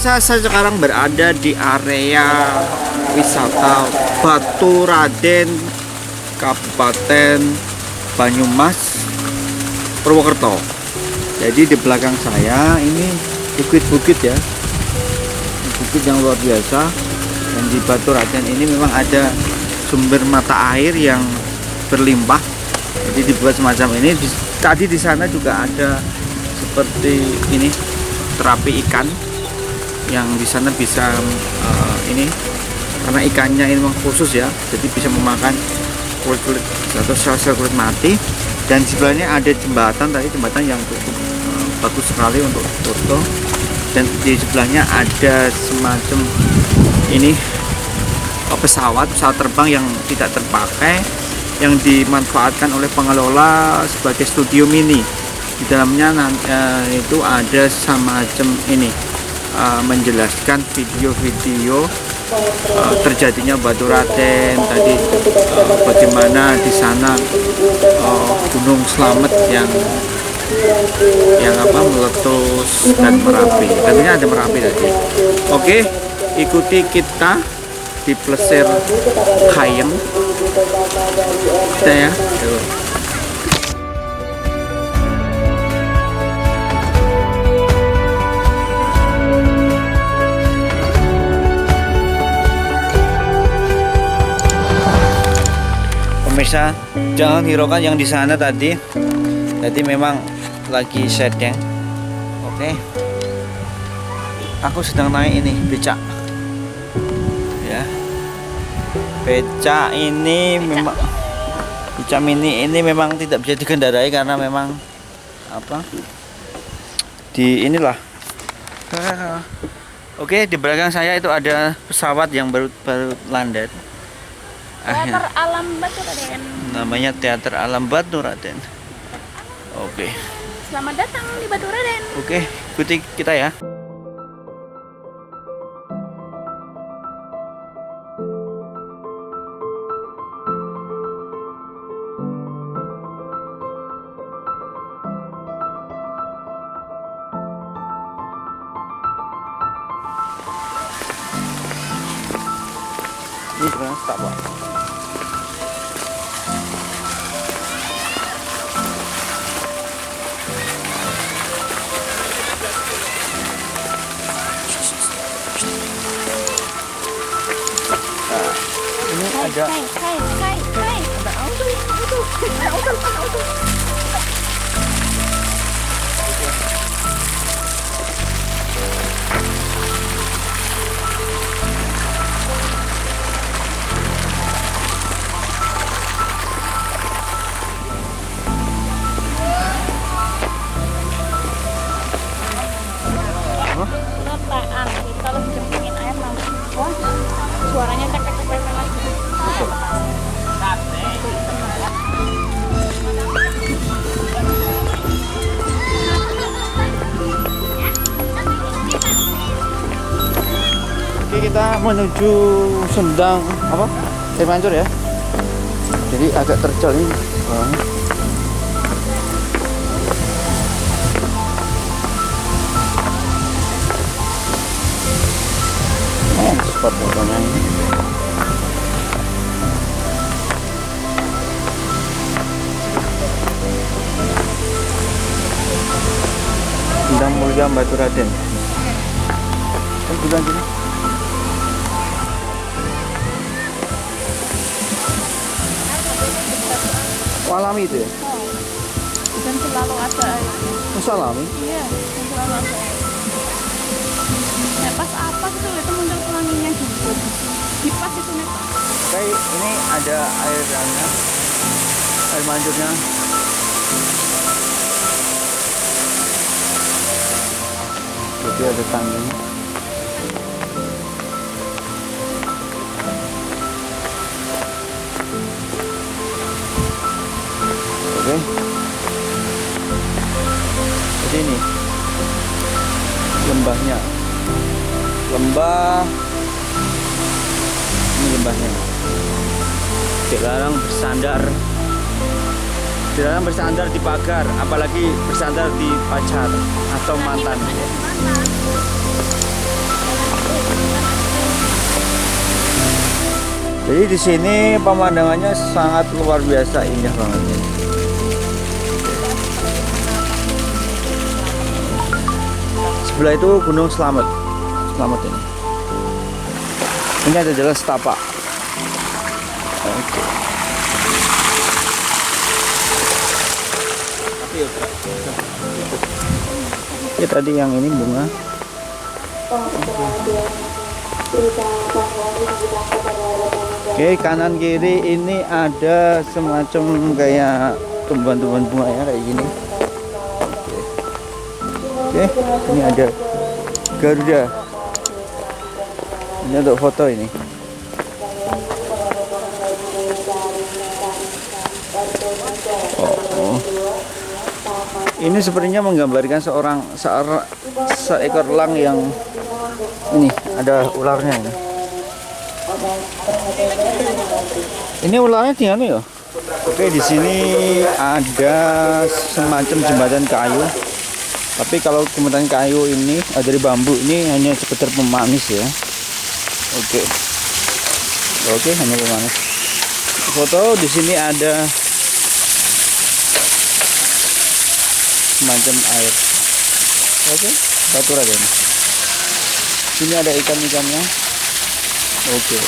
Pemirsa, saya sekarang berada di area wisata Baturaden, Kabupaten Banyumas, Purwokerto. Jadi di belakang saya ini bukit-bukit ya, bukit yang luar biasa. Dan di Baturaden ini memang ada sumber mata air yang berlimpah. Jadi dibuat semacam ini. Tadi di sana juga ada seperti ini terapi ikan yang di sana bisa ini karena ikannya ini memang khusus ya, jadi bisa memakan kulit atau sel-sel kulit mati. Dan di sebelahnya ada jembatan, tadi jembatan yang cukup bagus sekali untuk foto. Dan di sebelahnya ada semacam ini pesawat terbang yang tidak terpakai, yang dimanfaatkan oleh pengelola sebagai studio mini. Di dalamnya itu ada semacam ini menjelaskan video-video terjadinya Baturaden tadi, bagaimana di sana Gunung Slamet yang meletus dan Merapi. Tentunya ada Merapi tadi. Oke, ikuti kita di Plesir Kayem kita ya. Pemirsa, jangan hiraukan yang di sana tadi. Jadi memang lagi sedang. Oke. Aku sedang naik ini becak. Ya. Becak ini memang becak mini ini memang tidak bisa dikendarai karena memang di inilah. Oke, di belakang saya itu ada pesawat yang baru landed. Teater Alam Baturaden. Namanya Teater Alam Baturaden. Oke. Selamat datang di Baturaden. Oke, ikuti kita ya. Ini sebenarnya stop, Pak. Ini ada auto. Letaan. Kalau jempingin air langsung. Suaranya cek lagi. Oke, kita menuju Sendang Air Mancur ya. Jadi agak terjal ini. Spot fotonya ini. Sendang Mulia Baturaden. Kan bulan sini. Alami itu ya? Dan selalu ada air. Masa alami? Iya, dan selalu ada air. Pas apa gitu itu muncul pelanginya gitu. Di pas itu nih. Kayak ini ada airnya, air mancurnya. Jadi ada tangganya. Oke. Jadi ini lembahnya. Ini lembahnya. Dilarang bersandar Dilarang bersandar di pagar, apalagi bersandar di pacar atau mantan. Jadi di sini pemandangannya sangat luar biasa, indah banget ya. Sebelah itu Gunung Slamet. Slamet ini. Ini ada jalan setapak. Oke. Ya tadi yang ini bunga. Oke, kanan kiri ini ada semacam kayak tumbuhan-tumbuhan bunga ya kayak gini. Oke, ini ada Garuda. Ini untuk foto ini. Oh. Ini sepertinya menggambarkan seekor elang yang ini ada ularnya ini. Ini ularnya di mana ya? Oke, di sini ada semacam jembatan kayu. Tapi kalau jembatan kayu ini dari bambu ini hanya sekedar pemanis ya. Oke. Oke, hanya pemanis. Foto di sini ada semacam air. Oke, Batu Raden. Sini ada ikan-ikannya. Oke.